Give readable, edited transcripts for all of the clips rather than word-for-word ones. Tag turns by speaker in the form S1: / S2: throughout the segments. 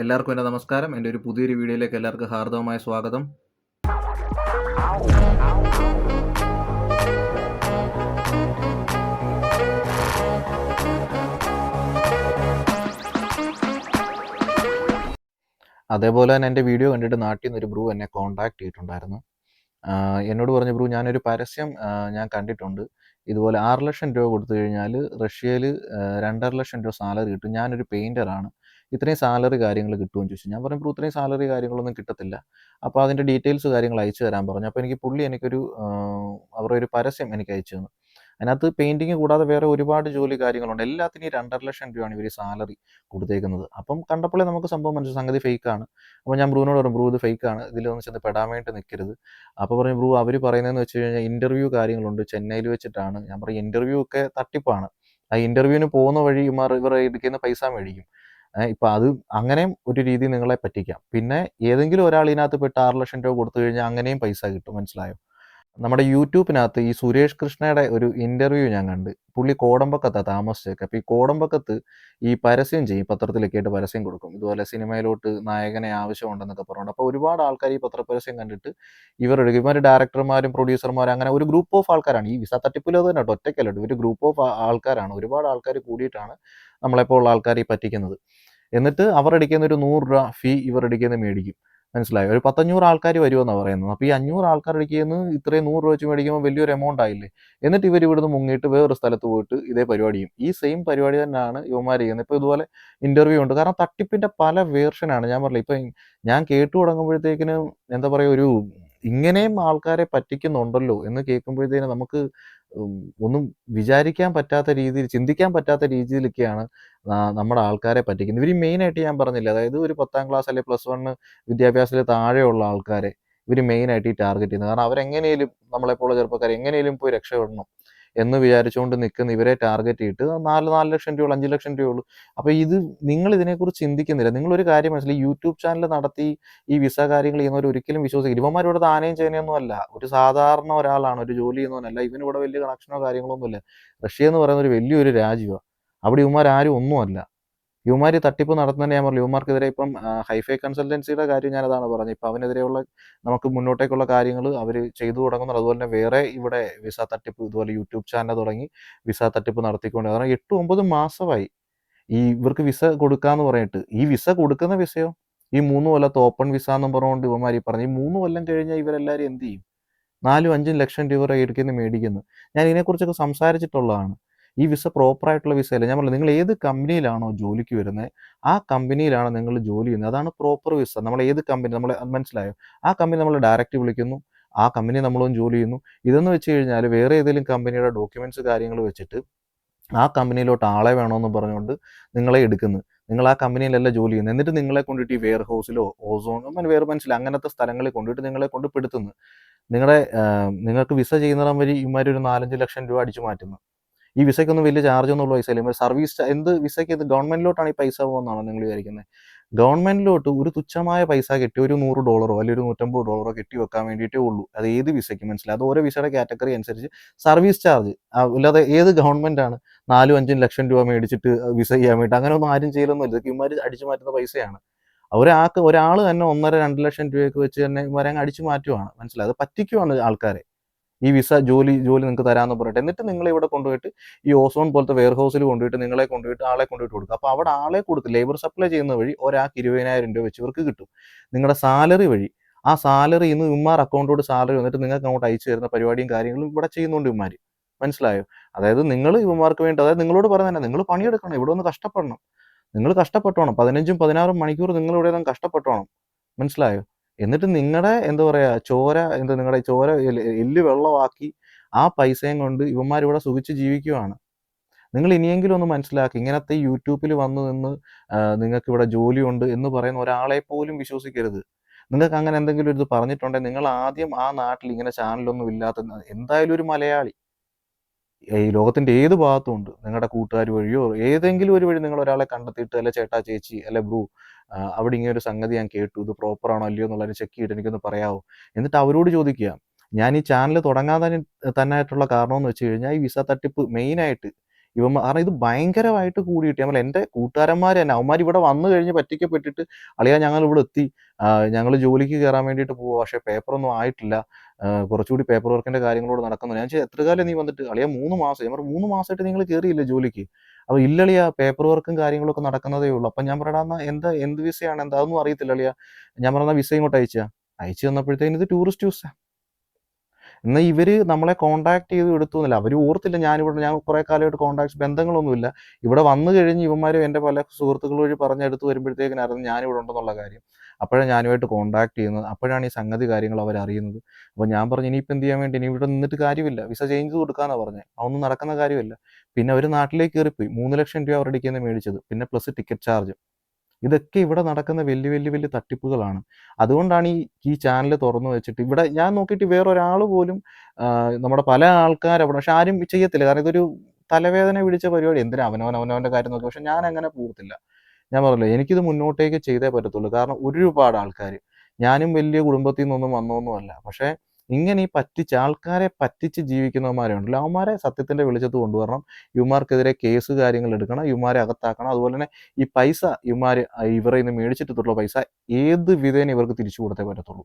S1: എല്ലാവർക്കും എൻ്റെ നമസ്കാരം. എൻ്റെ ഒരു പുതിയൊരു വീഡിയോയിലേക്ക് എല്ലാവർക്കും ഹാർദവമായ സ്വാഗതം. അതേപോലെ തന്നെ എൻ്റെ വീഡിയോ കണ്ടിട്ട് നാട്ടിൽ നിന്നൊരു ബ്രൂ എന്നെ കോൺടാക്ട് ചെയ്തിട്ടുണ്ടായിരുന്നു. എന്നോട് പറഞ്ഞു, ബ്രൂ ഞാനൊരു പരസ്യം ഞാൻ കണ്ടിട്ടുണ്ട്. ഇതുപോലെ 6,00,000 കൊടുത്തു കഴിഞ്ഞാൽ റഷ്യയിൽ 2,50,000 സാലറി കിട്ടും. ഞാനൊരു പെയിൻറ്ററാണ്. ഇത്രയും സാലറി കാര്യങ്ങൾ കിട്ടുമോയെന്ന് ചോദിച്ചു. ഞാൻ പറഞ്ഞു, ബ്രൂ ഇത്രയും സാലറി കാര്യങ്ങളൊന്നും കിട്ടത്തില്ല. അപ്പോൾ അതിൻ്റെ ഡീറ്റെയിൽസ് കാര്യങ്ങൾ അയച്ചു തരാൻ പറഞ്ഞു. അപ്പോൾ പുള്ളി എനിക്കൊരു അവരുടെ ഒരു പരസ്യം എനിക്ക് അയച്ചു തന്നു. അതിനകത്ത് പെയിൻറ്റിങ് കൂടാതെ വേറെ ഒരുപാട് ജോലി കാര്യങ്ങളുണ്ട്. എല്ലാത്തിനും ഈ 2,50,000 ഇവർ സാലറി കൊടുത്തേക്കുന്നത്. അപ്പം കണ്ടപ്പോഴേ നമുക്ക് സംഭവം മനസ്സിലായി, സംഗതി ഫേക്കാണ്. അപ്പോൾ ഞാൻ ബ്രൂവിനോട് പറഞ്ഞു, ബ്രൂ ഇത് ഫേക്കാണ്, ഇതിലൊന്നും ചെന്ന് പെടാൻ വേണ്ടി നിൽക്കരുത്. അപ്പോൾ പറയും, ബ്രൂ അവർ പറയുന്നതെന്ന് വെച്ച് കഴിഞ്ഞാൽ ഇൻ്റർവ്യൂ കാര്യങ്ങളുണ്ട്, ചെന്നൈയിൽ വെച്ചിട്ടാണ്. ഞാൻ പറയും, ഇൻ്റർവ്യൂ ഒക്കെ തട്ടിപ്പാണ്. ആ ഇൻ്റർവ്യൂവിന് പോകുന്ന വഴി ഇവർ എടുക്കുന്ന പൈസ മേടിക്കും. ഇപ്പം അത് അങ്ങനെയും ഒരു രീതി നിങ്ങളെ പറ്റിക്കാം. പിന്നെ ഏതെങ്കിലും ഒരാൾ ഇതിനകത്ത് പെട്ട് 6,00,000 കൊടുത്തു കഴിഞ്ഞാൽ അങ്ങനെയും പൈസ കിട്ടും. മനസ്സിലായോ? നമ്മുടെ യൂട്യൂബിനകത്ത് ഈ സുരേഷ് കൃഷ്ണയുടെ ഒരു ഇൻ്റർവ്യൂ ഞാൻ കണ്ട്. പുള്ളി കോടമ്പക്കത്താണ് താമസിച്ചേക്കുക. അപ്പോൾ ഈ കോടമ്പക്കത്ത് ഈ പരസ്യം ചെയ്യും, പത്രത്തിലൊക്കെ ആയിട്ട് പരസ്യം കൊടുക്കും. ഇതുപോലെ സിനിമയിലോട്ട് നായകനെ ആവശ്യമുണ്ടെന്നൊക്കെ പറഞ്ഞുകൊണ്ട്. അപ്പോൾ ഒരുപാട് ആൾക്കാർ ഈ പത്രപരസ്യം കണ്ടിട്ട് ഇവർ ഡയറക്ടർമാരും പ്രൊഡ്യൂസർമാരും അങ്ങനെ ഒരു ഗ്രൂപ്പ് ഓഫ് ആൾക്കാരാണ്. ഈ വിസ തട്ടിപ്പിൽ അത് തന്നെ കേട്ടോ, ഒറ്റയ്ക്കല്ല. ഇവർ ഗ്രൂപ്പ് ഓഫ് ആൾക്കാരാണ്. ഒരുപാട് ആൾക്കാർ കൂടിയിട്ടാണ് നമ്മളെപ്പോലുള്ള ആൾക്കാർ ഈ പറ്റിക്കുന്നത്. എന്നിട്ട് അവർ അടിക്കുന്ന ഒരു 100 രൂപ ഫീ ഇവർ അടിക്കുന്ന മേടിക്കും. മനസ്സിലായോ? ഒരു 500 ആൾക്കാർ വരുമെന്നാണ് പറയുന്നത്. അപ്പോൾ ഈ 500 ആൾക്കാർ അടിക്കുന്ന ഇത്രയും 100 രൂപ വെച്ച് മേടിക്കുമ്പോൾ വലിയൊരു എമൗണ്ട് ആയില്ലേ. എന്നിട്ട് ഇവർ ഇവിടുന്ന് മുങ്ങിയിട്ട് വേറൊരു സ്ഥലത്ത് പോയിട്ട് ഇതേ പരിപാടി ചെയ്യും. ഈ സെയിം പരിപാടി തന്നെയാണ് ഇവന്മാർ ചെയ്യുന്നത്. ഇപ്പോൾ ഇതുപോലെ ഇൻ്റർവ്യൂ ഉണ്ട്. കാരണം തട്ടിപ്പിൻ്റെ പല വേർഷനാണ്. ഞാൻ പറഞ്ഞില്ല, ഇപ്പം ഞാൻ കേട്ടു തുടങ്ങുമ്പോഴത്തേക്കിന് എന്താ പറയുക, ഒരു ഇങ്ങനെയും ആൾക്കാരെ പറ്റിക്കുന്നുണ്ടല്ലോ എന്ന് കേൾക്കുമ്പോഴത്തേന് നമുക്ക് ഒന്നും വിചാരിക്കാൻ പറ്റാത്ത രീതിയിൽ, ചിന്തിക്കാൻ പറ്റാത്ത രീതിയിലൊക്കെയാണ് നമ്മുടെ ആൾക്കാരെ പറ്റിക്കുന്നത്. ഇവർ മെയിനായിട്ട് ഞാൻ പറഞ്ഞില്ല, അതായത് ഒരു 10ാം ക്ലാസ് അല്ലെങ്കിൽ +1 വിദ്യാഭ്യാസത്തിൽ താഴെയുള്ള ആൾക്കാരെ ഇവർ മെയിനായിട്ട് ഈ ടാർഗറ്റ് ചെയ്യുന്നത്. കാരണം അവരെങ്ങനെയും നമ്മളെപ്പോലുള്ള ചെറുപ്പക്കാർ എങ്ങനെയും പോയി രക്ഷപ്പെടണം എന്ന് വിചാരിച്ചുകൊണ്ട് നിൽക്കുന്ന ഇവരെ ടാർഗറ്റ് ചെയ്തിട്ട് 4 ലക്ഷം രൂപ 5 ലക്ഷം രൂപയുള്ളൂ. അപ്പോൾ ഇത് നിങ്ങൾ ഇതിനെക്കുറിച്ച് ചിന്തിക്കുന്നില്ല. നിങ്ങളൊരു കാര്യം മനസ്സിലായി, യൂട്യൂബ് ചാനൽ നടത്തി ഈ വിസ കാര്യങ്ങൾ ചെയ്യുന്നവർ ഒരിക്കലും വിശ്വസിക്കില്ല. ഇവന്മാർ ഇവിടെ ആനയും ചേനയൊന്നും അല്ല, ഒരു സാധാരണ ഒരാളാണ്, ഒരു ജോലി ചെയ്യുന്നവനല്ല. ഇവനിവിടെ വലിയ കണക്ഷനോ കാര്യങ്ങളൊന്നുമില്ല. റഷ്യ എന്ന് പറയുന്ന ഒരു വലിയൊരു രാജ്യമാണ്. അവിടെ ഇവന്മാർ ആരും ഒന്നുമല്ല. ഇവന്മാർ തട്ടിപ്പ് നടത്തുന്നതിന് ഞാൻ പറഞ്ഞു, ഇവന്മാർക്കെതിരെ ഇപ്പം ഹൈഫൈ കൺസൾട്ടൻസിയുടെ കാര്യം ഞാനതാണ് പറഞ്ഞത്. ഇപ്പം അവനെതിരെയുള്ള നമുക്ക് മുന്നോട്ടേക്കുള്ള കാര്യങ്ങൾ അവർ ചെയ്തു തുടങ്ങുന്നുണ്ട്. അതുപോലെ തന്നെ വേറെ ഇവിടെ വിസ തട്ടിപ്പ് ഇതുപോലെ യൂട്യൂബ് ചാനൽ തുടങ്ങി വിസ തട്ടിപ്പ് നടത്തിക്കൊണ്ട്, കാരണം 8-9 മാസമായി ഈ ഇവർക്ക് വിസ കൊടുക്കാന്ന് പറഞ്ഞിട്ട്. ഈ വിസ കൊടുക്കുന്ന വിസയോ ഈ 3 കൊല്ലത്തെ ഓപ്പൺ വിസ എന്നും പറഞ്ഞുകൊണ്ട് ഇവന്മാർ ഈ പറഞ്ഞു. ഈ 3 കൊല്ലം കഴിഞ്ഞാൽ ഇവരെല്ലാവരും എന്ത് ചെയ്യും? 4-5 ലക്ഷം രൂപ എടുക്കുന്ന മേടിക്കുന്നു. ഞാൻ ഇതിനെക്കുറിച്ചൊക്കെ സംസാരിച്ചിട്ടുള്ളതാണ്. ഈ വിസ പ്രോപ്പറായിട്ടുള്ള വിസയല്ല. ഞാൻ പറഞ്ഞു, നിങ്ങൾ ഏത് കമ്പനിയിലാണോ ജോലിക്ക് വരുന്നത് ആ കമ്പനിയിലാണ് നിങ്ങൾ ജോലി ചെയ്യുന്നത്. അതാണ് പ്രോപ്പർ വിസ. നമ്മൾ ഏത് കമ്പനി, നമ്മളെ മനസ്സിലായോ? ആ കമ്പനി നമ്മൾ ഡയറക്റ്റ് വിളിക്കുന്നു, ആ കമ്പനി നമ്മളൊന്ന് ജോലി ചെയ്യുന്നു. ഇതെന്ന് വെച്ച് കഴിഞ്ഞാൽ വേറെ ഏതെങ്കിലും കമ്പനിയുടെ ഡോക്യുമെൻറ്റ്സ് കാര്യങ്ങൾ വെച്ചിട്ട് ആ കമ്പനിയിലോട്ട് ആളെ വേണമെന്ന് പറഞ്ഞുകൊണ്ട് നിങ്ങളെ എടുക്കുന്നു. നിങ്ങൾ ആ കമ്പനിയിലല്ല ജോലി ചെയ്യുന്നത്. എന്നിട്ട് നിങ്ങളെ കൊണ്ടിട്ട് ഈ വെയർ ഹൗസിലോ ഓസോൺ വേറെ മനസ്സിലായി അങ്ങനത്തെ സ്ഥലങ്ങളിൽ കൊണ്ടിട്ട് നിങ്ങളെ കൊണ്ട് പെടുത്തുന്നു. നിങ്ങൾക്ക് വിസ ചെയ്യുന്നിടം വഴി ഇവന്മാർ ഒരു 4-5 ലക്ഷം രൂപ അടിച്ചു മാറ്റുന്നു. ഈ വിസയ്ക്കൊന്നും വലിയ ചാർജൊന്നുമുള്ള പൈസയില്ല. സർവീസ് എന്ത് വിസയ്ക്ക് ഇത് ഗവൺമെൻറ്റിലോട്ടാണ് ഈ പൈസ പോകുന്നതാണോ നിങ്ങൾ വിചാരിക്കുന്നത്? ഗവൺമെൻറ്റിലോട്ട് ഒരു തുച്ഛമായ പൈസ കെട്ടി ഒരു $100 അല്ലെങ്കിൽ ഒരു $150 കെട്ടി വെക്കാൻ വേണ്ടിയിട്ടേ ഉള്ളൂ. അത് ഏത് വിസയ്ക്ക് മനസ്സിലായി. അത് ഓരോ വിസയുടെ കാറ്റഗറി അനുസരിച്ച് സർവീസ് ചാർജ്. അല്ലാതെ ഏത് ഗവൺമെൻറ്റാണ് 4-5 ലക്ഷം രൂപ മേടിച്ചിട്ട് വിസ ചെയ്യാൻ വേണ്ടി? അങ്ങനെയൊന്നും ആരും ചെയ്യലൊന്നുമില്ല. ഇതൊക്കെ ഇവന്മാർ അടിച്ചു മാറ്റുന്ന പൈസയാണ്. ഒരാൾ തന്നെ 1.5-2 ലക്ഷം രൂപയൊക്കെ വെച്ച് തന്നെ ഇവരെ അങ്ങ് അടിച്ചു മാറ്റുവാണ്. മനസ്സിലായി? അത് പറ്റിക്കുവാണ് ആൾക്കാരെ. ഈ വിസ ജോലി നിങ്ങൾക്ക് തരാമെന്ന് പറഞ്ഞിട്ട്. എന്നിട്ട് നിങ്ങളെ ഇവിടെ കൊണ്ടുപോയിട്ട് ഈ ഓസോൺ പോലത്തെ വെയർ ഹൗസിൽ കൊണ്ടുപോയിട്ട് നിങ്ങളെ കൊണ്ടുപോയിട്ട് ആളെ കൊണ്ടുപോയിട്ട് കൊടുക്കുക. അപ്പോൾ അവിടെ ആളെ കൊടുക്കും. ലേബർ സപ്ലൈ ചെയ്യുന്ന വഴി ഒരാൾക്ക് 20,000 രൂപ വെച്ച് ഇവർക്ക് കിട്ടും. നിങ്ങളുടെ സാലറി വഴി ആ സാലറി ഇന്ന് ഇവന്മാർ അക്കൗണ്ടിലോട്ട് സാലറി വന്നിട്ട് നിങ്ങൾക്ക് അങ്ങോട്ട് അയച്ചു തരുന്ന പരിപാടിയും കാര്യങ്ങളും ഇവിടെ ചെയ്യുന്നുണ്ട് ഇവന്മാർ. മനസ്സിലായോ? അതായത് നിങ്ങൾ ഇവന്മാർക്ക് വേണ്ടി, അതായത് നിങ്ങളോട് പറയുന്നത്, നിങ്ങൾ പണിയെടുക്കണം, ഇവിടെ ഒന്ന് കഷ്ടപ്പെടണം. നിങ്ങൾ കഷ്ടപ്പെട്ടോണം. 15-16 മണിക്കൂർ നിങ്ങൾ ഇവിടെ നിന്ന് കഷ്ടപ്പെട്ടോണം. മനസ്സിലായോ? എന്നിട്ട് നിങ്ങളുടെ എന്താ പറയുക, നിങ്ങളുടെ ചോര എല്ല് വെള്ളമാക്കി ആ പൈസയും കൊണ്ട് ഇവന്മാരിവിടെ സുഖിച്ച് ജീവിക്കുവാണ്. നിങ്ങൾ ഇനിയെങ്കിലും ഒന്ന് മനസ്സിലാക്കി. ഇങ്ങനത്തെ യൂട്യൂബിൽ വന്ന് നിന്ന് നിങ്ങൾക്കിവിടെ ജോലിയുണ്ട് എന്ന് പറയുന്ന ഒരാളെ പോലും വിശ്വസിക്കരുത്. നിങ്ങൾക്ക് അങ്ങനെ എന്തെങ്കിലും ഒരു ഇത് പറഞ്ഞിട്ടുണ്ടെങ്കിൽ നിങ്ങൾ ആദ്യം ആ നാട്ടിൽ ഇങ്ങനെ ചാനലൊന്നും ഇല്ലാത്ത എന്തായാലും ഒരു മലയാളി ഈ ലോകത്തിൻ്റെ ഏത് ഭാഗത്തും ഉണ്ട്. നിങ്ങളുടെ കൂട്ടുകാർ വഴിയോ ഏതെങ്കിലും ഒരു വഴി നിങ്ങൾ ഒരാളെ കണ്ടെത്തിയിട്ട്, അല്ലെ ചേട്ടാ ചേച്ചി അല്ലെ ബ്രൂ അവിടെ ഇങ്ങനെ ഒരു സംഗതി ഞാൻ കേട്ടു, ഇത് പ്രോപ്പറാണോ അല്ലയോ എന്നുള്ളതിന് ചെക്ക് ചെയ്തിട്ട് എനിക്കൊന്ന് പറയാമോ? എന്നിട്ട് അവരോട് ചോദിക്കുക. ഞാൻ ഈ ചാനൽ തുടങ്ങാൻ തന്നെയായിട്ടുള്ള കാരണം എന്ന് വെച്ച് കഴിഞ്ഞാൽ ഈ വിസ തട്ടിപ്പ് മെയിനായിട്ട് കാരണം ഇത് ഭയങ്കരമായിട്ട് കൂടിയിട്ട് ഞാൻ പറഞ്ഞില്ലേ, എൻ്റെ കൂട്ടുകാരന്മാർ തന്നെ അവന്മാർ ഇവിടെ വന്നു കഴിഞ്ഞ് പറ്റിക്കപ്പെട്ടിട്ട് "അളിയാ ഞങ്ങളിവിടെ എത്തി. ഞങ്ങൾ ജോലിക്ക് കയറാൻ വേണ്ടിയിട്ട് പോവാ. പക്ഷേ പേപ്പറൊന്നും ആയിട്ടില്ല. കുറച്ചുകൂടി പേപ്പർ വർക്കിൻ്റെ കാര്യങ്ങളൂടെ നടക്കുന്നു." ഞാൻ ചോദിച്ചു "എത്ര കാലം നീ വന്നിട്ട്?" "അളിയാ 3 മാസം." ഞാൻ പറഞ്ഞു "3 മാസമായിട്ട് നിങ്ങൾ കയറിയില്ലേ ജോലിക്ക്?" അപ്പോൾ "ഇല്ലളിയാ പേപ്പർ വർക്കും കാര്യങ്ങളൊക്കെ നടക്കുന്നതേ ഉള്ളൂ." അപ്പം ഞാൻ പറഞ്ഞു "എടാ എന്നാ എന്ത് വിസയാണ്? എന്താ അതൊന്നും അറിയത്തില്ല അളിയാ." ഞാൻ പറഞ്ഞു "എന്നാ വിസ ഇങ്ങോട്ട് അയച്ചു താ." അയച്ചു തന്നപ്പോഴത്തേനും ഇത് ടൂറിസ്റ്റ് വിസ. എന്നാൽ ഇവര് നമ്മളെ കോൺടാക്ട് ചെയ്ത് എടുത്തു എന്നല്ല. അവര് ഓർത്തില്ല ഞാൻ കുറേ കാലമായിട്ട് കോൺടാക്ട്സ് ബന്ധങ്ങളൊന്നുമില്ല. ഇവിടെ വന്നു കഴിഞ്ഞ് ഇവന്മാര് എൻ്റെ പല സുഹൃത്തുക്കൾ വഴി പറഞ്ഞെടുത്ത് വരുമ്പോഴത്തേക്കിനായിരുന്നു ഞാനിവിടെ ഉണ്ടെന്നുള്ള കാര്യം. അപ്പോഴാണ് ഞാനുമായിട്ട് കോൺടാക്ട് ചെയ്യുന്നത്. അപ്പോഴാണ് ഈ സംഗതി കാര്യങ്ങൾ അവരറിയുന്നത്. അപ്പോൾ ഞാൻ പറഞ്ഞു "ഇനിയിപ്പോൾ എന്ത് ചെയ്യാൻ വേണ്ടി? ഇനി ഇവിടെ നിന്നിട്ട് കാര്യമില്ല. വിസ ചേഞ്ച് ചെയ്ത് കൊടുക്കാന്നാ പറഞ്ഞത്." അതൊന്നും നടക്കുന്ന കാര്യമല്ല. പിന്നെ അവര് നാട്ടിലേക്ക് കയറിപ്പോയി. 3,00,000 അവരുടെ അടുക്കൽ നിന്ന് മേടിച്ചത്. പിന്നെ പ്ലസ് ടിക്കറ്റ് ചാർജ്. ഇതൊക്കെ ഇവിടെ നടക്കുന്ന വലിയ തട്ടിപ്പുകളാണ്. അതുകൊണ്ടാണ് ഈ ചാനൽ തുറന്നു വെച്ചിട്ട് ഇവിടെ ഞാൻ നോക്കിയിട്ട് വേറൊരാൾ പോലും നമ്മുടെ പല ആൾക്കാരവിടെ പക്ഷെ ആരും ചെയ്യത്തില്ല. കാരണം ഇതൊരു തലവേദന പിടിച്ച പരിപാടി. എന്തിനാ അവനവൻ്റെ കാര്യം നോക്കി. പക്ഷെ ഞാൻ അങ്ങനെ പോകത്തില്ല. ഞാൻ പറഞ്ഞല്ലോ എനിക്കിത് മുന്നോട്ടേക്ക് ചെയ്തേ പറ്റത്തുള്ളൂ. കാരണം ഒരുപാട് ആൾക്കാര് ഞാനും വലിയ കുടുംബത്തിൽ നിന്നൊന്നും വന്നതൊന്നുമല്ല. പക്ഷേ ഇങ്ങനെ ഈ പറ്റിച്ച് ആൾക്കാരെ പറ്റിച്ച് ജീവിക്കുന്നവന്മാരെ ഉണ്ടല്ലോ അവന്മാരെ സത്യത്തിൻ്റെ വെളിച്ചത്ത് കൊണ്ടുവരണം. ഇവന്മാർക്കെതിരെ കേസ് കാര്യങ്ങൾ എടുക്കണം. ഇവന്മാരെ അകത്താക്കണം. അതുപോലെ തന്നെ ഈ പൈസ ഇവരെ നിന്ന് മേടിച്ചിട്ടുള്ള പൈസ ഏത് വിധേന ഇവർക്ക് തിരിച്ചു കൊടുത്തേ പറ്റത്തുള്ളൂ.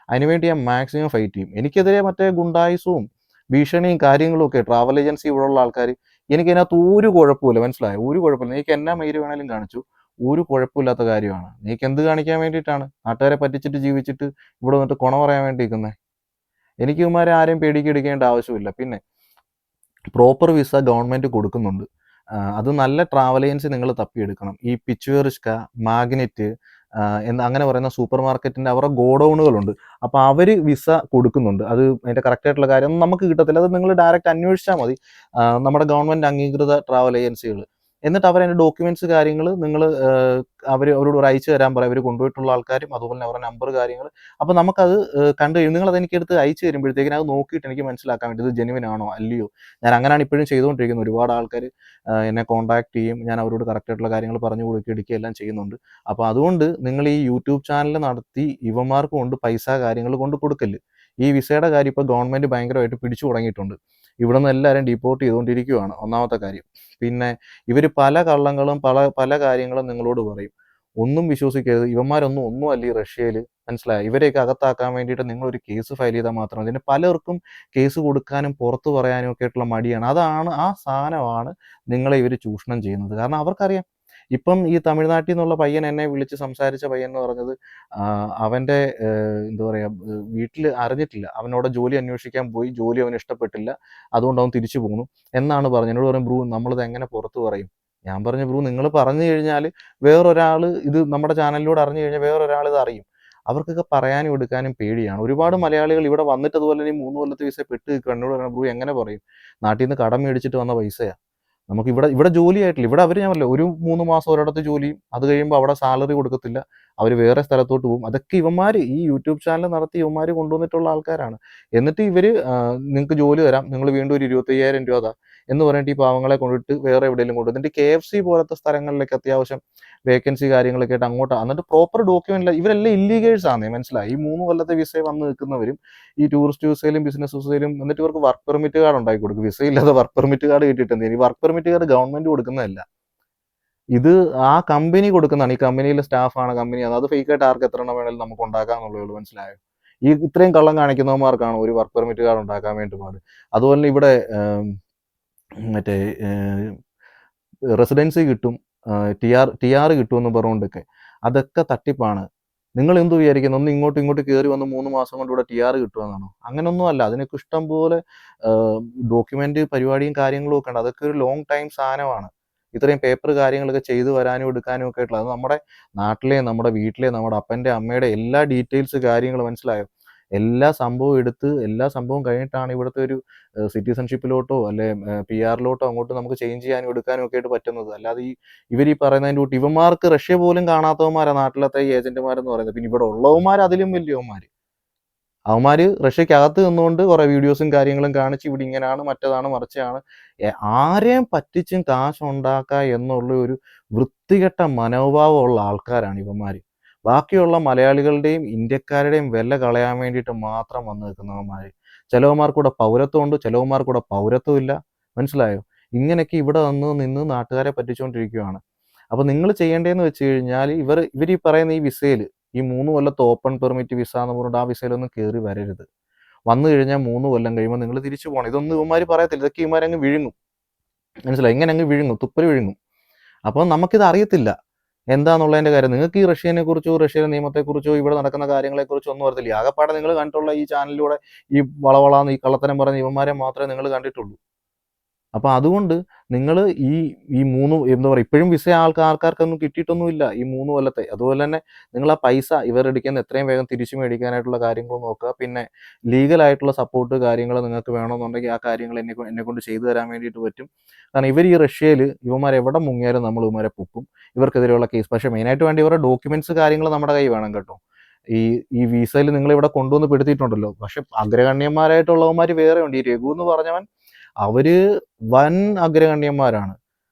S1: അതിനുവേണ്ടി ഞാൻ മാക്സിമം ഫൈറ്റ് ചെയ്യും. എനിക്കെതിരെ മറ്റേ ഗുണ്ടായുസവും ഭീഷണിയും കാര്യങ്ങളും ഒക്കെ ട്രാവൽ ഏജൻസി ഇവിടെയുള്ള ആൾക്കാർ എനിക്കതിനകത്ത് ഒരു കുഴപ്പമില്ല. മനസ്സിലായോ? ഒരു കുഴപ്പമില്ല. നീക്ക് എന്നാ മയിര് വേണേലും കാണിച്ചു. ഒരു കുഴപ്പമില്ലാത്ത കാര്യമാണ്. നീക്ക് എന്ത് കാണിക്കാൻ വേണ്ടിയിട്ടാണ്? നാട്ടുകാരെ പറ്റിച്ചിട്ട് ജീവിച്ചിട്ട് ഇവിടെ വന്നിട്ട് കൊണ പറയാൻ വേണ്ടി നിൽക്കുന്നത്? എനിക്ക് ഇവന്മാരെ ആരെയും പേടിക്കേണ്ട ആവശ്യമില്ല. പിന്നെ പ്രോപ്പർ വിസ ഗവൺമെൻറ് കൊടുക്കുന്നുണ്ട്. അത് നല്ല ട്രാവൽ ഏജൻസി നിങ്ങൾ തപ്പിയെടുക്കണം. ഈ പിച്ചുവേറിസ്ക, മാഗ്നറ്റ് അങ്ങനെ പറയുന്ന സൂപ്പർ മാർക്കറ്റിൻ്റെ അവരുടെ ഗോഡൗണുകളുണ്ട്. അപ്പോൾ അവർ വിസ കൊടുക്കുന്നുണ്ട്. അത് അതിൻ്റെ കറക്റ്റായിട്ടുള്ള കാര്യം നമുക്ക് കിട്ടത്തില്ല. അത് നിങ്ങൾ ഡയറക്റ്റ് അന്വേഷിച്ചാൽ മതി. നമ്മുടെ ഗവൺമെൻറ് അംഗീകൃത ട്രാവൽ ഏജൻസികൾ. എന്നിട്ട് അവരതിൻ്റെ ഡോക്യുമെൻറ്റ്സ് കാര്യങ്ങൾ നിങ്ങൾ അവരോട് അയച്ചു തരാൻ പറയും. അവർ കൊണ്ടുപോയിട്ടുള്ള ആൾക്കാരും അതുപോലെ അവരുടെ നമ്പർ കാര്യങ്ങൾ. അപ്പോൾ നമുക്കത് കണ്ടു കഴിയും. നിങ്ങളത് എനിക്കെടുത്ത് അയച്ചു തരുമ്പോഴത്തേക്കിനും അത് നോക്കിയിട്ട് എനിക്ക് മനസ്സിലാക്കാൻ വേണ്ടി ഇത് ജെനുവിൻ ആണോ അല്ലയോ. ഞാൻ അങ്ങനെയാണ് ഇപ്പോഴും ചെയ്തുകൊണ്ടിരിക്കുന്നത്. ഒരുപാട് ആൾക്കാർ എന്നെ കോൺടാക്ട് ചെയ്യും. ഞാൻ അവരോട് കറക്റ്റായിട്ടുള്ള കാര്യങ്ങൾ പറഞ്ഞു കൊടുക്കുകയും എടുക്കുകയും എല്ലാം ചെയ്യുന്നുണ്ട്. അപ്പോൾ അതുകൊണ്ട് നിങ്ങൾ ഈ യൂട്യൂബ് ചാനൽ നടത്തി ഇവന്മാർക്ക് കൊണ്ട് പൈസ കാര്യങ്ങൾ കൊണ്ട് കൊടുക്കല്ല്. ഈ വിസയുടെ കാര്യം ഇപ്പോൾ ഗവൺമെൻറ് ഭയങ്കരമായിട്ട് പിടിച്ചു തുടങ്ങിയിട്ടുണ്ട്. ഇവിടെ നിന്ന് എല്ലാവരും ഡിപ്പോർട്ട് ചെയ്തുകൊണ്ടിരിക്കുകയാണ് ഒന്നാമത്തെ കാര്യം. പിന്നെ ഇവർ പല കള്ളങ്ങളും പല കാര്യങ്ങളും നിങ്ങളോട് പറയും. ഒന്നും വിശ്വസിക്കരുത്. ഇവന്മാരൊന്നും ഒന്നുമല്ല ഈ റഷ്യയിൽ. മനസ്സിലായോ? ഇവരെയൊക്കെ അകത്താക്കാൻ വേണ്ടിയിട്ട് നിങ്ങളൊരു കേസ് ഫയൽ ചെയ്താൽ മാത്രം മതി. പിന്നെ പലർക്കും കേസ് കൊടുക്കാനും പുറത്ത് പറയാനും ഒക്കെ ആയിട്ടുള്ള മടിയാണ്. ആ സാധനമാണ് നിങ്ങളെ ഇവർ ചൂഷണം ചെയ്യുന്നത്. കാരണം അവർക്കറിയാം. ഇപ്പം ഈ തമിഴ്നാട്ടിൽ നിന്നുള്ള പയ്യൻ എന്നെ വിളിച്ച് സംസാരിച്ച പയ്യൻ എന്ന് പറഞ്ഞത് അവൻ്റെ എന്താ പറയുക വീട്ടിൽ അറിഞ്ഞിട്ടില്ല. അവനവിടെ ജോലി അന്വേഷിക്കാൻ പോയി. ജോലി അവന് ഇഷ്ടപ്പെട്ടില്ല. അതുകൊണ്ട് അവൻ തിരിച്ചു പോന്നു എന്നാണ് പറഞ്ഞത്. എന്നോട് പറയും "ബ്രൂ നമ്മളിത് എങ്ങനെ പുറത്ത് പറയും?" ഞാൻ പറഞ്ഞു "ബ്രൂ നിങ്ങൾ പറഞ്ഞു കഴിഞ്ഞാൽ വേറൊരാൾ ഇത് നമ്മുടെ ചാനലിലൂടെ അറിഞ്ഞു കഴിഞ്ഞാൽ വേറൊരാൾ ഇത് അറിയും." അവർക്കൊക്കെ പറയാനും എടുക്കാനും പേടിയാണ്. ഒരുപാട് മലയാളികൾ ഇവിടെ വന്നിട്ട് അതുപോലെ തന്നെ 3 കൊല്ലത്തെ വിസ പെട്ട് നിൽക്കുകയാണ്. എന്നോട് പറഞ്ഞു "ബ്രൂ എങ്ങനെ പറയും? നാട്ടിൽ നിന്ന് കടം മേടിച്ചിട്ട് വന്ന പൈസയാണ്. നമുക്ക് ഇവിടെ ജോലിയായിട്ടില്ല." ഇവിടെ അവർ ഞാൻ പറഞ്ഞില്ലേ ഒരു 3 മാസം ഒരിടത്ത് ജോലിയും അത് കഴിയുമ്പോൾ അവിടെ സാലറി കൊടുക്കത്തില്ല. അവർ വേറെ സ്ഥലത്തോട്ട് പോകും. അതൊക്കെ ഇവന്മാർ ഈ യൂട്യൂബ് ചാനൽ നടത്തി ഇവന്മാർ കൊണ്ടുവന്നിട്ടുള്ള ആൾക്കാരാണ്. എന്നിട്ട് ഇവർ നിങ്ങൾക്ക് ജോലി തരാം. നിങ്ങൾ വീണ്ടും ഒരു 25,000 രൂപ എന്ന് പറഞ്ഞിട്ട് ഈ പാവങ്ങളെ കൊണ്ടിട്ട് വേറെ എവിടെയെങ്കിലും കൊണ്ടുപോകും. എന്നിട്ട് KFC പോലത്തെ സ്ഥലങ്ങളിലേക്ക് അത്യാവശ്യം വേക്കൻസി കാര്യങ്ങളൊക്കെ ആയിട്ട് അങ്ങോട്ട് എന്നിട്ട് പ്രോപ്പർ ഡോക്യുമെന്റ് ഇവരെല്ലാം ഇല്ലീഗേഴ്സ് ആണ്. മനസ്സിലായി? ഈ 3 കൊല്ലത്തെ വിസ വന്ന് നിൽക്കുന്നവരും ഈ ടൂറിസ്റ്റ് വിസയിലും ബിസിനസ് വിസയിലും എന്നിട്ട് ഇവർക്ക് വർക്ക് പെർമിറ്റ് കാർഡ് ഉണ്ടാക്കി കൊടുക്കും. വിസ ഇല്ലാതെ വർക്ക് പെർമിറ്റ് കാർഡ് കിട്ടിയിട്ട് എന്ത് ചെയ്യും? ഈ വർക്ക് പെർമിറ്റ് കാർഡ് ഗവൺമെന്റ് കൊടുക്കുന്നതല്ല. ഇത് ആ കമ്പനി കൊടുക്കുന്നതാണ്. ഈ കമ്പനിയിലെ സ്റ്റാഫാണ് കമ്പനിയാണ്. അത് ഫേക്കായിട്ട് ആർക്ക് എത്ര എണ്ണം വേണമെങ്കിലും നമുക്ക് ഉണ്ടാക്കാമെന്നുള്ളേ ഉള്ളൂ. മനസ്സിലായോ? ഈ ഇത്രയും കള്ളം കാണിക്കുന്നവന്മാർക്കാണ് ഒരു വർക്ക് പെർമിറ്റ് കാർഡ് ഉണ്ടാക്കാൻ വേണ്ടി പാട്. അതുപോലെ തന്നെ ഇവിടെ മറ്റേ റെസിഡൻസി കിട്ടും, TR കിട്ടുമെന്ന് പറഞ്ഞുകൊണ്ടൊക്കെ അതൊക്കെ തട്ടിപ്പാണ്. നിങ്ങൾ എന്ത് വിചാരിക്കുന്നു? ഒന്ന് ഇങ്ങോട്ട് കയറി വന്ന് 3 മാസം കൊണ്ട് ഇവിടെ TR കിട്ടുമെന്നാണോ? അങ്ങനെയൊന്നും അല്ല. അതിനൊക്കെ ഇഷ്ടം പോലെ ഡോക്യുമെന്റ് പരിപാടിയും കാര്യങ്ങളും ഒക്കെ ഉണ്ട്. അതൊക്കെ ഒരു ലോങ് ടൈം സാധനമാണ്. ഇത്രയും പേപ്പർ കാര്യങ്ങളൊക്കെ ചെയ്തു വരാനും എടുക്കാനും ഒക്കെ ആയിട്ടുള്ള അത് നമ്മുടെ നാട്ടിലെ നമ്മുടെ വീട്ടിലെ നമ്മുടെ അപ്പൻ്റെ അമ്മയുടെ എല്ലാ ഡീറ്റെയിൽസ് കാര്യങ്ങൾ മനസ്സിലായോ? എല്ലാ സംഭവം കഴിഞ്ഞിട്ടാണ് ഇവിടുത്തെ ഒരു സിറ്റിസൺഷിപ്പിലോട്ടോ അല്ലെ PR-ലോട്ടോ അങ്ങോട്ട് നമുക്ക് ചേഞ്ച് ചെയ്യാനും എടുക്കാനും ഒക്കെ ആയിട്ട് പറ്റുന്നത്. അല്ലാതെ ഇവർ ഈ പറയുന്നതിൻ്റെ കൂട്ട് ഇവന്മാർക്ക് റഷ്യ പോലും കാണാത്തവന്മാരാണ് നാട്ടിലത്തെ ഈ ഏജന്റുമാരെന്ന് പറയുന്നത്. പിന്നെ ഇവിടെ ഉള്ളവന്മാർ അതിലും വലിയവന്മാർ. അവന്മാർ റഷ്യക്കകത്ത് നിന്നുകൊണ്ട് കുറേ വീഡിയോസും കാര്യങ്ങളും കാണിച്ച് ഇവിടെ ഇങ്ങനെയാണ് മറ്റേതാണ് മറിച്ചാണ് ആരെയും പറ്റിച്ചും കാശുണ്ടാക്കുക എന്നുള്ള ഒരു വൃത്തികെട്ട മനോഭാവമുള്ള ആൾക്കാരാണ് ഇവന്മാർ. ബാക്കിയുള്ള മലയാളികളുടെയും ഇന്ത്യക്കാരുടെയും വില കളയാൻ വേണ്ടിയിട്ട് മാത്രം വന്ന് നിൽക്കുന്നവന്മാർ. ചിലവന്മാർക്കൂടെ പൗരത്വമുണ്ട്, ചിലവന്മാർക്കൂടെ പൗരത്വമില്ല. മനസ്സിലായോ? ഇങ്ങനെയൊക്കെ ഇവിടെ നിന്ന് നാട്ടുകാരെ പറ്റിച്ചുകൊണ്ടിരിക്കുകയാണ്. അപ്പോൾ നിങ്ങൾ ചെയ്യേണ്ടതെന്ന് വെച്ച് കഴിഞ്ഞാൽ ഇവർ ഈ പറയുന്ന ഈ വിസയിൽ ഈ 3 കൊല്ലത്തെ ഓപ്പൺ പെർമിറ്റ് വിസ എന്ന് പറഞ്ഞിട്ട് ആ വിസയിലൊന്നും കയറി വരരുത്. വന്നു കഴിഞ്ഞാൽ 3 കൊല്ലം കഴിയുമ്പോൾ നിങ്ങൾ തിരിച്ചു പോകണം. ഇതൊന്നും ഇവന്മാർ പറയത്തില്ല. ഇതൊക്കെ ഇവന്മാരങ്ങ് വിഴുങ്ങും. മനസ്സിലായി? ഇങ്ങനെ അങ്ങ് വിഴുങ്ങും, തുപ്പല് വിഴുങ്ങും. അപ്പോൾ നമുക്കിത് അറിയത്തില്ല എന്താന്നുള്ളതിൻ്റെ കാര്യം. നിങ്ങൾക്ക് ഈ റഷ്യനെക്കുറിച്ചോ റഷ്യയിലെ നിയമത്തെക്കുറിച്ചോ ഇവിടെ നടക്കുന്ന കാര്യങ്ങളെക്കുറിച്ചോ ഒന്നും അറിയത്തില്ല. ആകപ്പാടെ നിങ്ങൾ കണ്ടിട്ടുള്ള ഈ ചാനലിലൂടെ ഈ വളവളാന്ന് ഈ കള്ളത്തരം പറഞ്ഞ ഇവന്മാരെ മാത്രമേ നിങ്ങൾ കണ്ടിട്ടുള്ളൂ. അപ്പോൾ അതുകൊണ്ട് നിങ്ങൾ ഈ 3 എന്താ പറയുക, ഇപ്പോഴും വിസ ആൾക്കാർക്കൊന്നും കിട്ടിയിട്ടൊന്നുമില്ല ഈ 3 കൊല്ലത്തെ. അതുപോലെ തന്നെ നിങ്ങൾ ആ പൈസ ഇവരെടുക്കുന്ന എത്രയും വേഗം തിരിച്ചു മേടിക്കാനായിട്ടുള്ള കാര്യങ്ങൾ നോക്കുക. പിന്നെ ലീഗലായിട്ടുള്ള സപ്പോർട്ട് കാര്യങ്ങൾ നിങ്ങൾക്ക് വേണമെന്നുണ്ടെങ്കിൽ ആ കാര്യങ്ങൾ എന്നെക്കൊണ്ട് ചെയ്തു തരാൻ വേണ്ടിയിട്ട് പറ്റും. കാരണം ഇവർ ഈ റഷ്യയിൽ ഇവന്മാർ എവിടെ മുങ്ങിയാലും നമ്മൾ ഇവന്മാരെ പൊക്കും. ഇവർക്കെതിരെയുള്ള കേസ്. പക്ഷേ മെയിനായിട്ട് വേണ്ടി ഇവരുടെ ഡോക്യുമെന്റ്സ് കാര്യങ്ങൾ നമ്മുടെ കയ്യിൽ വേണം കേട്ടോ. ഈ വിസയിൽ നിങ്ങളിവിടെ കൊണ്ടുവന്ന് പെടുത്തിയിട്ടുണ്ടല്ലോ. പക്ഷെ അഗ്രഗണ്യന്മാരായിട്ടുള്ളവന്മാർ വേറെ ഉണ്ട്. ഈ രഘു എന്ന് പറഞ്ഞവൻ അവര് വൻ അഗ്രഗണ്യന്മാരാണ്.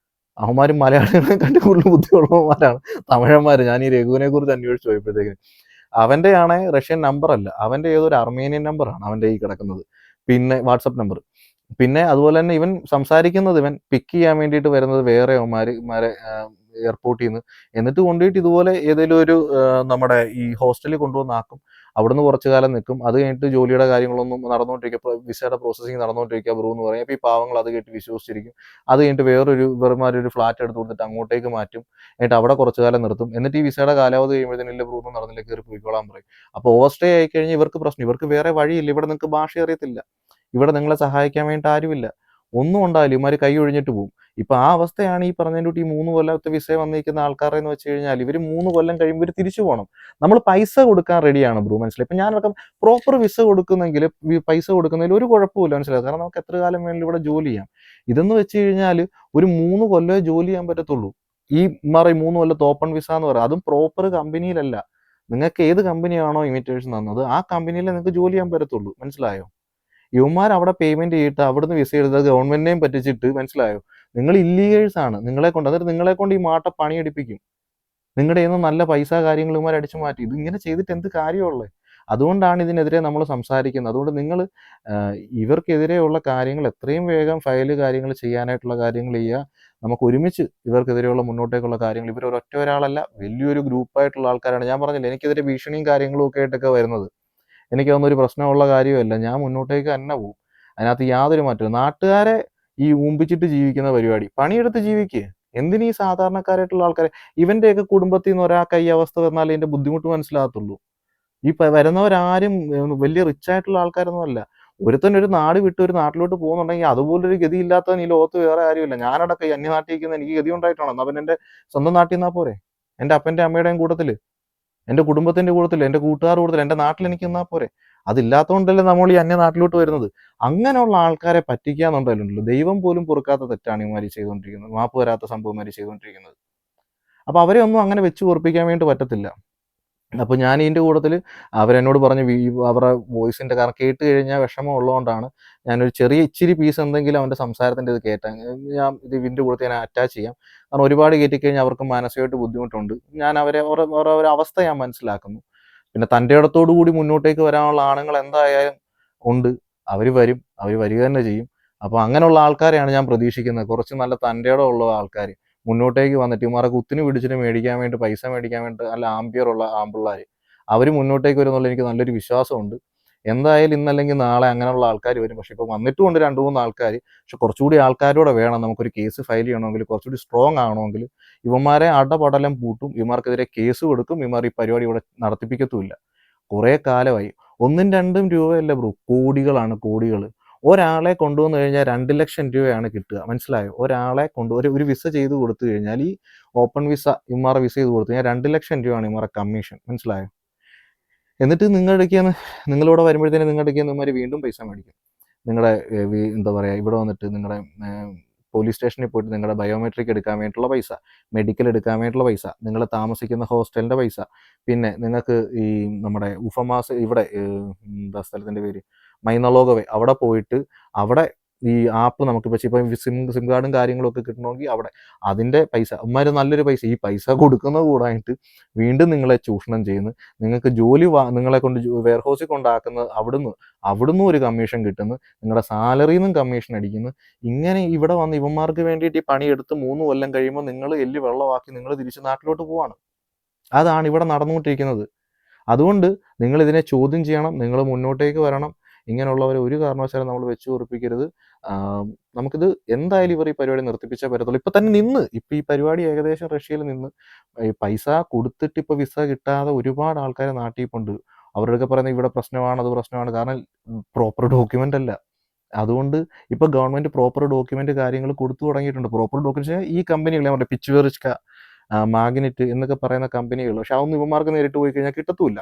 S1: അവന്മാർ മലയാളികളെ കണ്ട് കൂടുതൽ ബുദ്ധിയുള്ളവന്മാരാണ് തമിഴന്മാർ. ഞാൻ ഈ രഘുവിനെ കുറിച്ച് അന്വേഷിച്ച് പോയപ്പോഴത്തേക്കിന് അവൻ്റെ ആണെ റഷ്യൻ നമ്പർ അല്ല, അവൻ്റെ ഏതൊരു അർമേനിയൻ നമ്പറാണ് അവൻ്റെ ഈ കിടക്കുന്നത്. പിന്നെ വാട്സപ്പ് നമ്പർ. പിന്നെ അതുപോലെ തന്നെ ഇവൻ സംസാരിക്കുന്നത്, ഇവൻ പിക്ക് ചെയ്യാൻ വേണ്ടിയിട്ട് വരുന്നത് വേറെ അവന്മാരെ എയർപോർട്ടിൽ നിന്ന്. എന്നിട്ട് കൊണ്ടുപോയിട്ട് ഇതുപോലെ ഏതെങ്കിലും ഒരു നമ്മുടെ ഈ ഹോസ്റ്റലിൽ കൊണ്ടുവന്നാക്കും. അവിടുന്ന് കുറച്ച് കാലം നിൽക്കും. അത് കഴിഞ്ഞിട്ട് ജോലിയുടെ കാര്യങ്ങളൊന്നും നടന്നുകൊണ്ടിരിക്കുക, വിസയുടെ പ്രോസസ്സിങ് നടന്നുകൊണ്ടിരിക്കുക ബ്രൂ എന്ന് പറയും. അപ്പോൾ ഈ പാവങ്ങൾ അത് കേട്ട് വിശ്വസിച്ചിരിക്കും. അത് കഴിഞ്ഞിട്ട് വേറൊരു ഫ്ലാറ്റ് എടുത്ത് കൊടുത്തിട്ട് അങ്ങോട്ടേക്ക് മാറ്റും. എന്നിട്ട് അവിടെ കുറച്ച് കാലം നിർത്തും. എന്നിട്ട് ഈ വിസയുടെ കാലാവധി കഴിയുമ്പോഴത്തേനും ഇല്ല ബ്രൂ ഒന്നും നടന്നില്ല, കയറി പോയിക്കോളാൻ പറയും. അപ്പോൾ ഓവർ സ്റ്റേ ആയി കഴിഞ്ഞാൽ ഇവർക്ക് പ്രശ്നം. ഇവർക്ക് വേറെ വഴിയില്ല. ഇവിടെ നിങ്ങൾക്ക് ഭാഷ അറിയത്തില്ല, ഇവിടെ നിങ്ങളെ സഹായിക്കാൻ വേണ്ടിയിട്ട് ആരുമില്ല, ഒന്നും ഉണ്ടാവില്ല. ഇവന്മാർ കൈ ഒഴിഞ്ഞിട്ട് പോകും. ഇപ്പൊ ആ അവസ്ഥയാണ് ഈ പറഞ്ഞതിൻ്റെ കൂട്ടി ഈ 3 കൊല്ലത്തെ വിസ വന്നിരിക്കുന്ന ആൾക്കാരെ എന്ന് വെച്ച് കഴിഞ്ഞാൽ ഇവർ 3 കൊല്ലം കഴിയുമ്പോൾ ഇവർ തിരിച്ചു പോകണം. നമ്മൾ പൈസ കൊടുക്കാൻ റെഡിയാണ് ബ്രൂ, മനസ്സിലായി? ഇപ്പൊ ഞാനൊക്കെ പ്രോപ്പർ വിസ കൊടുക്കുന്നെങ്കിൽ പൈസ കൊടുക്കുന്നതിൽ ഒരു കുഴപ്പമില്ല, മനസ്സിലായി? കാരണം നമുക്ക് എത്ര കാലം വേണമെങ്കിലും ഇവിടെ ജോലി ചെയ്യാം. ഇതെന്ന് വെച്ച് കഴിഞ്ഞാൽ ഒരു 3 കൊല്ലമേ ജോലി ചെയ്യാൻ പറ്റത്തുള്ളൂ. ഈ 3 കൊല്ലത്തെ ഓപ്പൺ വിസ എന്ന് പറയുന്നത് അതും പ്രോപ്പർ കമ്പനിയിലല്ല. നിങ്ങൾക്ക് ഏത് കമ്പനിയാണോ ഇൻവിറ്റേഷൻ തന്നത് ആ കമ്പനിയിലെ നിങ്ങൾക്ക് ജോലി ചെയ്യാൻ പറ്റത്തുള്ളൂ, മനസ്സിലായോ? ഇവന്മാർ അവിടെ പേയ്മെന്റ് ചെയ്തിട്ട് അവിടുന്ന് വിസ എടുത്ത് ഗവൺമെന്റിനെയും പറ്റിച്ചിട്ട്, മനസ്സിലായോ? നിങ്ങൾ ഇല്ലീഗൽസ് ആണ്. എന്നിട്ട് നിങ്ങളെ കൊണ്ട് ഈ മാട്ട പണിയെടുപ്പിക്കും. നിങ്ങളുടെ കയ്യിൽ നിന്ന് നല്ല പൈസ കാര്യങ്ങൾ ഇവന്മാർ അടിച്ചു മാറ്റി. ഇത് ഇങ്ങനെ ചെയ്തിട്ട് എന്ത് കാര്യമുള്ളത്? അതുകൊണ്ടാണ് ഇതിനെതിരെ നമ്മൾ സംസാരിക്കുന്നത്. അതുകൊണ്ട് നിങ്ങൾ ഇവർക്കെതിരെയുള്ള കാര്യങ്ങൾ എത്രയും വേഗം കാര്യങ്ങൾ ചെയ്യാനായിട്ടുള്ള കാര്യങ്ങൾ ചെയ്യുക. നമുക്ക് ഒരുമിച്ച് ഇവർക്കെതിരെയുള്ള മുന്നോട്ടേക്കുള്ള കാര്യങ്ങൾ, ഇവർ ഒരാളല്ല, വലിയൊരു ഗ്രൂപ്പായിട്ടുള്ള ആൾക്കാരാണ്. ഞാൻ പറഞ്ഞില്ല, എനിക്കെതിരെ ഭീഷണിയും കാര്യങ്ങളും ഒക്കെ ആയിട്ടൊക്കെ വരുന്നത്. എനിക്കതൊന്നും ഒരു പ്രശ്നമുള്ള കാര്യമല്ല. ഞാൻ മുന്നോട്ടേക്ക് തന്നെ പോകും. അതിനകത്ത് യാതൊരു മാറ്റവും. നാട്ടുകാരെ ഈ ഊമ്പിച്ചിട്ട് ജീവിക്കുന്ന പരിപാടി, പണിയെടുത്ത് ജീവിക്കുക. എന്തിനീ സാധാരണക്കാരായിട്ടുള്ള ആൾക്കാരെ? ഇവന്റെയൊക്കെ കുടുംബത്തിൽ നിന്ന് ഒരാൾക്ക് ഈ അവസ്ഥ വന്നാലേ ഇതിന്റെ ബുദ്ധിമുട്ട് മനസ്സിലാകത്തുള്ളൂ. ഈ വരുന്നവരാരും വലിയ റിച്ച് ആയിട്ടുള്ള ആൾക്കാരൊന്നും അല്ല. ഒരുത്തൻ ഒരു നാട് വിട്ട് ഒരു നാട്ടിലോട്ട് പോകുന്നുണ്ടെങ്കിൽ അതുപോലൊരു ഗതി ഇല്ലാത്തവൻ ഈ ലോകത്ത് വേറെ ആരുമില്ല. ഞാനടക്കം ഈ അന്യനാട്ടിൽ നിൽക്കുന്ന എനിക്ക് ഗതി ഉണ്ടായിട്ടാണോ? എന്നാ പിന്നെ എന്റെ സ്വന്തം നാട്ടിൽ നിന്നാ പോരെ? എന്റെ അപ്പന്റെ അമ്മയുടെയും കൂട്ടത്തില്, എൻ്റെ കുടുംബത്തിന്റെ കൂട്ടത്തിൽ, എൻ്റെ കൂട്ടുകാരുടെ കൂട്ടത്തിൽ, എൻ്റെ നാട്ടിൽ എനിക്ക് നിന്നാൽ പോരെ? അതില്ലാത്തതുകൊണ്ടല്ലേ നമ്മൾ ഈ അന്യ നാട്ടിലോട്ട് വരുന്നത്. അങ്ങനെയുള്ള ആൾക്കാരെ പറ്റിക്കാന്നുണ്ടല്ലോ, ദൈവം പോലും പൊറുക്കാത്ത തെറ്റാണ് ഇവന്മാർ ചെയ്തുകൊണ്ടിരിക്കുന്നത്. മാപ്പ് വരാത്ത സംഭവന്മാർ ചെയ്തുകൊണ്ടിരിക്കുന്നത്. അപ്പോൾ അവരെ ഒന്നും അങ്ങനെ വെച്ച് പൊറുപ്പിക്കാൻ വേണ്ടി പറ്റത്തില്ല. അപ്പോൾ ഞാൻ ഇതിൻ്റെ കൂട്ടത്തിൽ അവരെന്നോട് പറഞ്ഞു അവരുടെ വോയിസിൻ്റെ, കാരണം കേട്ട് കഴിഞ്ഞാൽ വിഷമം ഉള്ളതുകൊണ്ടാണ് ഞാനൊരു ഇച്ചിരി പീസ് എന്തെങ്കിലും അവൻ്റെ സംസാരത്തിൻ്റെ ഇത് കേട്ടാൽ ഞാൻ ഇതിൻ്റെ കൂട്ടത്തിൽ ഞാൻ അറ്റാച്ച് ചെയ്യാം. കാരണം ഒരുപാട് കയറ്റിക്കഴിഞ്ഞാൽ അവർക്ക് മാനസികമായിട്ട് ബുദ്ധിമുട്ടുണ്ട്. ഞാൻ അവരുടെ അവസ്ഥ ഞാൻ മനസ്സിലാക്കുന്നു. പിന്നെ തൻ്റെ ഇടത്തോടു കൂടി മുന്നോട്ടേക്ക് വരാനുള്ള ആണുങ്ങൾ എന്തായാലും ഉണ്ട്. അവർ വരിക തന്നെ ചെയ്യും. അപ്പോൾ അങ്ങനെയുള്ള ആൾക്കാരെയാണ് ഞാൻ പ്രതീക്ഷിക്കുന്നത്. കുറച്ച് നല്ല തൻ്റെ ഇടമുള്ള ആൾക്കാർ മുന്നോട്ടേക്ക് വന്നിട്ട് ഇവന്മാരെ കുത്തിന് പിടിച്ചിട്ട് മേടിക്കാൻ വേണ്ടി, പൈസ മേടിക്കാൻ വേണ്ടി നല്ല ആംബിയറുള്ള ആമ്പിള്ളാർ അവർ മുന്നോട്ടേക്ക് വരുമെന്നുള്ള എനിക്ക് നല്ലൊരു വിശ്വാസമുണ്ട്. എന്തായാലും ഇന്നല്ലെങ്കിൽ നാളെ അങ്ങനെയുള്ള ആൾക്കാർ വരും. പക്ഷെ ഇപ്പോൾ വന്നിട്ടുമുണ്ട് 2-3 ആൾക്കാർ. പക്ഷെ കുറച്ചുകൂടി ആൾക്കാരോടെ വേണം. നമുക്കൊരു കേസ് ഫയൽ ചെയ്യണമെങ്കിൽ, കുറച്ചുകൂടി സ്ട്രോങ് ആവണമെങ്കിൽ ഇവന്മാരെ അടപടലം പൂട്ടും, ഇവന്മാർക്കെതിരെ കേസ് കൊടുക്കും. ഇവന്മാർ ഈ പരിപാടി ഇവിടെ നടത്തിപ്പിക്കത്തുമില്ല. കുറേ കാലമായി. 1-2 രൂപയല്ല ബ്രോ, കോടികളാണ്, കോടികൾ. ഒരാളെ കൊണ്ടുവന്നു കഴിഞ്ഞാൽ 2 ലക്ഷം രൂപയാണ് കിട്ടുക, മനസ്സിലായോ? ഒരാളെ ഒരു വിസ ചെയ്ത് കൊടുത്തു കഴിഞ്ഞാൽ, ഈ ഓപ്പൺ വിസ ഇവന്മാരെ വിസ ചെയ്ത് കൊടുത്തു കഴിഞ്ഞാൽ 2 ലക്ഷം രൂപയാണ് ഇവന്മാരെ കമ്മീഷൻ, മനസ്സിലായോ? എന്നിട്ട് നിങ്ങളിവിടെ വരുമ്പോഴത്തേനും നിങ്ങളുടെ ഇവന്മാർ വീണ്ടും പൈസ മേടിക്കും. നിങ്ങളുടെ എന്താ പറയുക, ഇവിടെ വന്നിട്ട് നിങ്ങളുടെ പോലീസ് സ്റ്റേഷനിൽ പോയിട്ട് നിങ്ങളുടെ ബയോമെട്രിക് എടുക്കാൻ വേണ്ടിയിട്ടുള്ള പൈസ, മെഡിക്കൽ എടുക്കാൻ വേണ്ടിയിട്ടുള്ള പൈസ, നിങ്ങൾ താമസിക്കുന്ന ഹോസ്റ്റലിൻ്റെ പൈസ, പിന്നെ നിങ്ങൾക്ക് ഈ നമ്മുടെ ഉഫമാസ് ഇവിടെ എന്താ സ്ഥലത്തിൻ്റെ പേര്, മൈനളോഗവേ, അവിടെ പോയിട്ട് അവിടെ ഈ ആപ്പ് നമുക്ക് പക്ഷേ ഇപ്പം സിം കാർഡും കാര്യങ്ങളൊക്കെ കിട്ടണമെങ്കിൽ അവിടെ അതിൻ്റെ പൈസ ഉമ്മാര് നല്ലൊരു പൈസ ഈ പൈസ കൊടുക്കുന്നത് കൂടായിട്ട് വീണ്ടും നിങ്ങളെ ചൂഷണം ചെയ്യുന്നു. നിങ്ങൾക്ക് ജോലി നിങ്ങളെ കൊണ്ട് വെയർഹൗസിൽ കൊണ്ടാക്കുന്നത് അവിടുന്ന് ഒരു കമ്മീഷൻ കിട്ടുന്നു, നിങ്ങളുടെ സാലറിയിൽ നിന്നും കമ്മീഷൻ അടിക്കുന്നു. ഇങ്ങനെ ഇവിടെ വന്ന് ഇവന്മാർക്ക് വേണ്ടിയിട്ട് ഈ പണിയെടുത്ത് 3 കൊല്ലം കഴിയുമ്പോൾ നിങ്ങൾ എല്ല് വെള്ളമാക്കി നിങ്ങൾ തിരിച്ച് നാട്ടിലോട്ട് പോവാണ്. അതാണ് ഇവിടെ നടന്നുകൊണ്ടിരിക്കുന്നത്. അതുകൊണ്ട് നിങ്ങൾ ഇതിനെ ചോദ്യം ചെയ്യണം, നിങ്ങൾ മുന്നോട്ടേക്ക് വരണം. ഇങ്ങനെയുള്ളവരെ ഒരു കാരണവശാലും നമ്മൾ വെച്ച് ഉറപ്പിക്കരുത്. നമുക്കിത് എന്തായാലും ഇവർ ഈ പരിപാടി നിർത്തിപ്പിച്ചേ പറ്റത്തുള്ളൂ. ഇപ്പം തന്നെ ഇപ്പം ഈ പരിപാടി ഏകദേശം റഷ്യയിൽ നിന്ന് ഈ പൈസ കൊടുത്തിട്ട് ഇപ്പോൾ വിസ കിട്ടാതെ ഒരുപാട് ആൾക്കാർ നാട്ടിൽ ഉണ്ട്. അവരുടെയൊക്കെ പറയുന്നത് ഇവിടെ പ്രശ്നമാണ്, അത് പ്രശ്നമാണ്. കാരണം പ്രോപ്പർ ഡോക്യുമെൻ്റ് അല്ല. അതുകൊണ്ട് ഇപ്പോൾ ഗവൺമെൻറ് പ്രോപ്പർ ഡോക്യുമെൻ്റ് കാര്യങ്ങൾ കൊടുത്തു തുടങ്ങിയിട്ടുണ്ട്. പ്രോപ്പർ ഡോക്യുമെൻറ്റ് ഈ കമ്പനികൾ ഞാൻ പറഞ്ഞ പിച്ചുവെറിസ്ക, മാഗ്നറ്റ് എന്നൊക്കെ പറയുന്ന കമ്പനികൾ, പക്ഷെ അതൊന്നും ഇവന്മാർക്ക് നേരിട്ട് പോയി കഴിഞ്ഞാൽ കിട്ടത്തുമില്ല.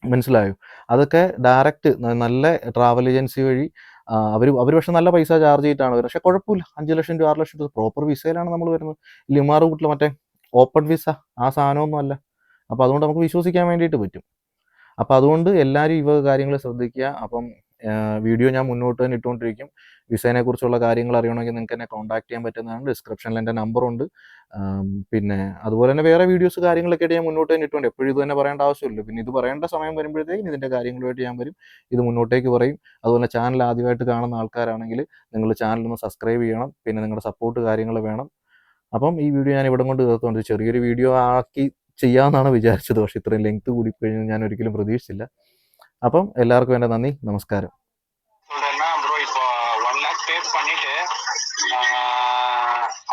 S1: മനസ്സിലായോ? അതൊക്കെ ഡയറക്റ്റ് നല്ല ട്രാവൽ ഏജൻസി വഴി അവർ പക്ഷെ നല്ല പൈസ ചാർജ് ചെയ്തിട്ടാണ് വരുന്നത്. പക്ഷെ കുഴപ്പമില്ല, 5 ലക്ഷം രൂപ 6 ലക്ഷം രൂപ പ്രോപ്പർ വിസയിലാണ് നമ്മൾ വരുന്നത്. ലിമാർ കൂട്ടിൽ മറ്റേ ഓപ്പൺ വിസ ആ സാധനമൊന്നും അല്ല. അപ്പോൾ അതുകൊണ്ട് നമുക്ക് വിശ്വസിക്കാൻ വേണ്ടിയിട്ട് പറ്റും. അപ്പോൾ അതുകൊണ്ട് എല്ലാവരും ഇവ കാര്യങ്ങൾ ശ്രദ്ധിക്കുക. അപ്പം വീഡിയോ ഞാൻ മുന്നോട്ട് തന്നെ ഇട്ടുകൊണ്ടിരിക്കും. വിസേനെ കുറിച്ചുള്ള കാര്യങ്ങൾ അറിയണമെങ്കിൽ നിങ്ങൾക്ക് എന്നെ കോൺടാക്ട് ചെയ്യാൻ പറ്റുന്നതാണ്. ഡിസ്ക്രിപ്ഷനിൽ എൻ്റെ നമ്പറുണ്ട്. പിന്നെ അതുപോലെ തന്നെ വേറെ വീഡിയോസ് കാര്യങ്ങളൊക്കെ ആയിട്ട് ഞാൻ മുന്നോട്ട് തന്നെ ഇട്ടുണ്ട്. എപ്പോഴും ഇത് തന്നെ പറയേണ്ട ആവശ്യമില്ല. പിന്നെ ഇത് പറയേണ്ട സമയം വരുമ്പോഴത്തേക്കും ഇതിൻ്റെ കാര്യങ്ങളുമായിട്ട് ഞാൻ വരും, ഇത് മുന്നോട്ടേക്ക് പറയും. അതുപോലെ ചാനൽ ആദ്യമായിട്ട് കാണുന്ന ആൾക്കാരാണെങ്കിൽ നിങ്ങൾ ചാനലൊന്ന് സബ്സ്ക്രൈബ് ചെയ്യണം. പിന്നെ നിങ്ങളുടെ സപ്പോർട്ട് കാര്യങ്ങൾ വേണം. അപ്പം ഈ വീഡിയോ ഞാൻ ഇവിടെ കൊണ്ട് തീർത്തുകൊണ്ട് ചെറിയൊരു വീഡിയോ ആക്കി ചെയ്യാമെന്നാണ് വിചാരിച്ചത്. പക്ഷേ ഇത്രയും ലെങ്ത് കൂടിക്കഴിഞ്ഞ് ഞാൻ ഒരിക്കലും പ്രതീക്ഷിച്ചില്ല. അപ്പം എല്ലാവർക്കും എൻ്റെ നന്ദി, നമസ്കാരം.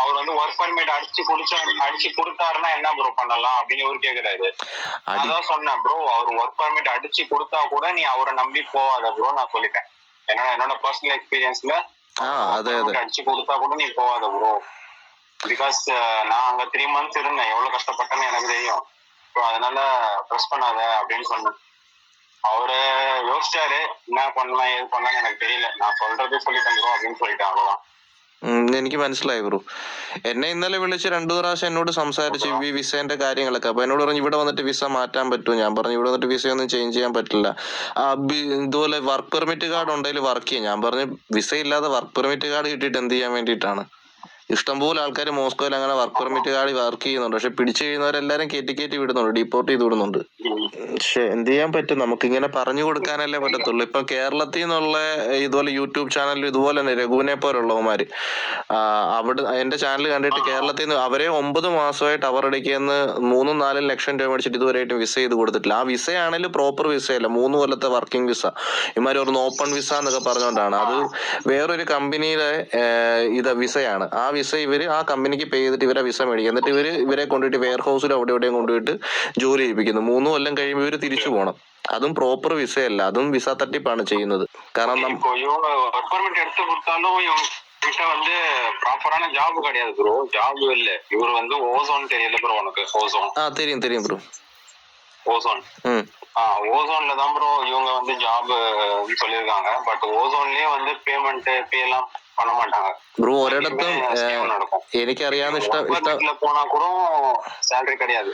S2: அவர் வந்து ஒர்க் பர்மிட் அடிச்சு கொடுத்தாருன்னா என்ன ப்ரோ பண்ணலாம் அப்படின்னு இவரு கேக்குறாரு. அதான் சொன்னேன் ப்ரோ, அவர் ஒர்க் பர்மிட் அடிச்சு கொடுத்தா கூட நீ அவரை நம்பி போவாத ப்ரோ, நான் சொல்லிட்டேன். என்னோட பர்சனல் எக்ஸ்பீரியன்ஸ்ல அடிச்சு கொடுத்தா கூட நீ போவாத ப்ரோ. பிகாஸ் நான் அங்க 3 months இருந்தேன், எவ்வளவு கஷ்டப்பட்டேன்னு எனக்கு தெரியும். அதனால ப்ரெஸ் பண்ணாத அப்படின்னு சொன்னேன். அவரு யோசிச்சாரு, என்ன பண்ணலாம் ஏது பண்ணலாம்னு எனக்கு தெரியல. நான் சொல்றது சொல்லிட்டேன் ப்ரோ அப்படின்னு சொல்லிட்டேன், அவ்வளவுதான்.
S3: എനിക്ക് മനസ്സിലായി ബ്രോ. എന്നെ ഇന്നലെ വിളിച്ച് 2 പ്രാവശ്യം എന്നോട് സംസാരിച്ചു ഈ വിസേന്റെ കാര്യങ്ങളൊക്കെ. അപ്പൊ എന്നോട് പറഞ്ഞു ഇവിടെ വന്നിട്ട് വിസ മാറ്റാൻ പറ്റുമോ. ഞാൻ പറഞ്ഞു ഇവിടെ വന്നിട്ട് വിസ ഒന്നും ചേഞ്ച് ചെയ്യാൻ പറ്റില്ല. ഇതുപോലെ വർക്ക് പെർമിറ്റ് കാർഡ് ഉണ്ടെങ്കിൽ വർക്ക് ചെയ്യാം. ഞാൻ പറഞ്ഞു വിസ ഇല്ലാതെ വർക്ക് പെർമിറ്റ് കാർഡ് കിട്ടിയിട്ട് എന്ത് ചെയ്യാൻ വേണ്ടിയിട്ടാണ്. ഇഷ്ടംപോലെ ആൾക്കാർ മോസ്കോയിൽ അങ്ങനെ വർക്ക് പെർമിറ്റ് കാർഡ് വർക്ക് ചെയ്യുന്നുണ്ട്. പക്ഷെ പിടിച്ചു കഴിയുന്നവരെല്ലാരും കയറ്റി വിടുന്നുണ്ട്, ഡിപ്പോർട്ട് ചെയ്ത് വിടുന്നുണ്ട്. പക്ഷെ എന്ത് ചെയ്യാൻ പറ്റും, നമുക്കിങ്ങനെ പറഞ്ഞു കൊടുക്കാനല്ലേ പറ്റത്തുള്ളൂ. ഇപ്പൊ കേരളത്തിൽ നിന്നുള്ള ഇതുപോലെ യൂട്യൂബ് ചാനലിൽ ഇതുപോലെ തന്നെ രഘുവിനെ പോലുള്ളവന്മാര് അവിടെ എന്റെ ചാനൽ കണ്ടിട്ട് കേരളത്തിൽ നിന്ന് അവരെ 9 മാസമായിട്ട് അവരുടെ 3-4 ലക്ഷം രൂപ മേടിച്ചിട്ട് ഇതുവരെയായിട്ടും വിസ ചെയ്ത് കൊടുത്തിട്ടില്ല. ആ വിസയാണെങ്കിലും പ്രോപ്പർ വിസയല്ല, 3 കൊല്ലത്തെ വർക്കിംഗ് വിസ. ഇമാര് ഒരു ഓപ്പൺ വിസ എന്നൊക്കെ പറഞ്ഞുകൊണ്ടാണ്. അത് വേറൊരു കമ്പനിയുടെ വിസയാണ്. ആ വിസ ആ കമ്പനിക്ക് പേ ചെയ്തിട്ട് ഇവരെ വിസ മേടിക്കും. എന്നിട്ട് ഇവരെ കൊണ്ടുപോയിട്ട് വെയർ ഹൗസിൽ അവിടെ എവിടെയും കൊണ്ടുപോയിട്ട് ജോലി ചെയ്യിപ്പിക്കുന്നു. 3 കൊല്ലം കഴിയുമ്പോൾ ഇവര് തിരിച്ചു പോകണം. അതും പ്രോപ്പർ വിസയല്ല, അതും വിസ തട്ടിപ്പാണ് ചെയ്യുന്നത്. കാരണം
S2: வந்து ப்ராப்பரான ஜாப் கிடையாது ப்ரோ, ஜாப் இல்ல. இவர் வந்து ஓசோன் தெரியல ப்ரோ உனக்கு? ஓசோன்
S3: தெரியும் ப்ரோ.
S2: ஓசோன் ஓசோன்ல தான் ப்ரோ இவங்க வந்து ஜாப் சொல்லியிருக்காங்க. பட் ஓசோன்லயே வந்து பேமெண்ட் பே எல்லாம் பண்ண மாட்டாங்க
S3: ப்ரோ. ഒരിടത്തും
S2: நடக்கும்.
S3: എനിക്കറിയാവുന്ന
S2: போனா கூட சேலரி கிடையாது.